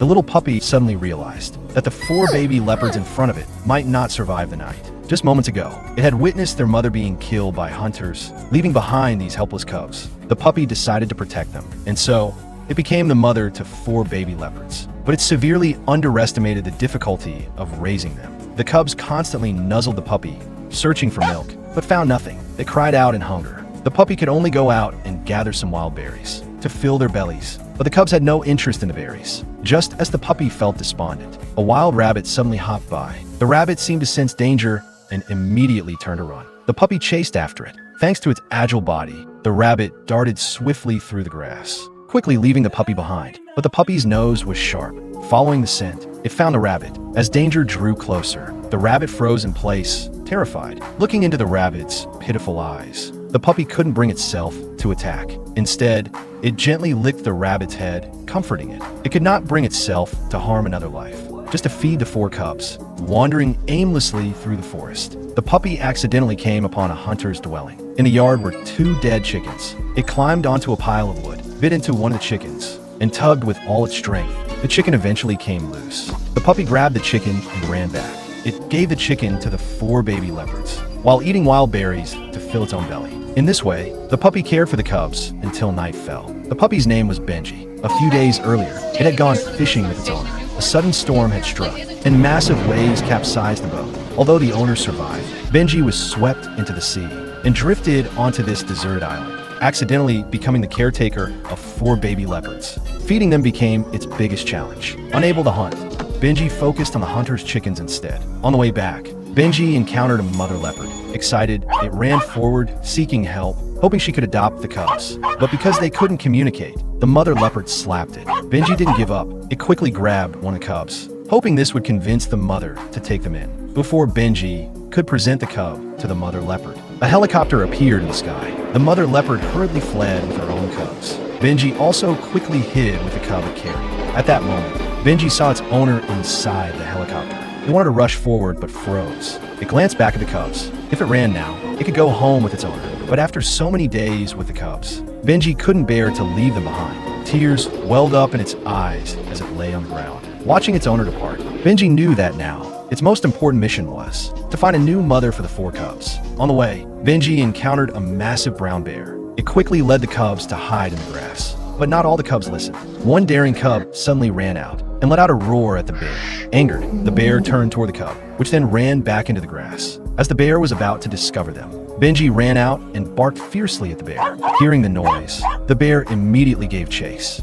the little puppy suddenly realized that the 4 baby leopards in front of it might not survive the night. Just moments ago, it had witnessed their mother being killed by hunters, leaving behind these helpless cubs. The puppy decided to protect them, and so it became the mother to 4 baby leopards. But it severely underestimated the difficulty of raising them. The cubs constantly nuzzled the puppy, searching for milk, but found nothing. They cried out in hunger. The puppy could only go out and gather some wild berries to fill their bellies, but the cubs had no interest in the berries. Just as the puppy felt despondent, a wild rabbit suddenly hopped by. The rabbit seemed to sense danger and immediately turned to run. The puppy chased after it. Thanks to its agile body, the rabbit darted swiftly through the grass, quickly leaving the puppy behind. But the puppy's nose was sharp. Following the scent, it found the rabbit. As danger drew closer, the rabbit froze in place, terrified. Looking into the rabbit's pitiful eyes, the puppy couldn't bring itself to attack. Instead, it gently licked the rabbit's head, comforting it. It could not bring itself to harm another life, just to feed the 4 cubs. Wandering aimlessly through the forest, the puppy accidentally came upon a hunter's dwelling. In the yard were 2 dead chickens. It climbed onto a pile of wood, bit into one of the chickens, and tugged with all its strength. The chicken eventually came loose. The puppy grabbed the chicken and ran back. It gave the chicken to the 4 baby leopards, while eating wild berries to fill its own belly. In this way, the puppy cared for the cubs until night fell. The puppy's name was Benji. A few days earlier, it had gone fishing with its owner. A sudden storm had struck, and massive waves capsized the boat. Although the owner survived, Benji was swept into the sea and drifted onto this deserted island, accidentally becoming the caretaker of 4 baby leopards. Feeding them became its biggest challenge. Unable to hunt, Benji focused on the hunter's chickens instead. On the way back, Benji encountered a mother leopard. Excited, it ran forward, seeking help, hoping she could adopt the cubs. But because they couldn't communicate, the mother leopard slapped it. Benji didn't give up. It quickly grabbed one of the cubs, hoping this would convince the mother to take them in. Before Benji could present the cub to the mother leopard, a helicopter appeared in the sky. The mother leopard hurriedly fled with her own cubs. Benji also quickly hid with the cub it carried. At that moment, Benji saw its owner inside the helicopter. It wanted to rush forward but froze. It glanced back at the cubs. If it ran now, it could go home with its owner. But after so many days with the cubs, Benji couldn't bear to leave them behind. Tears welled up in its eyes as it lay on the ground. Watching its owner depart, Benji knew that now its most important mission was to find a new mother for the 4 cubs. On the way, Benji encountered a massive brown bear. It quickly led the cubs to hide in the grass. But not all the cubs listened. One daring cub suddenly ran out and let out a roar at the bear. Angered, the bear turned toward the cub, which then ran back into the grass. As the bear was about to discover them, Benji ran out and barked fiercely at the bear. Hearing the noise, the bear immediately gave chase.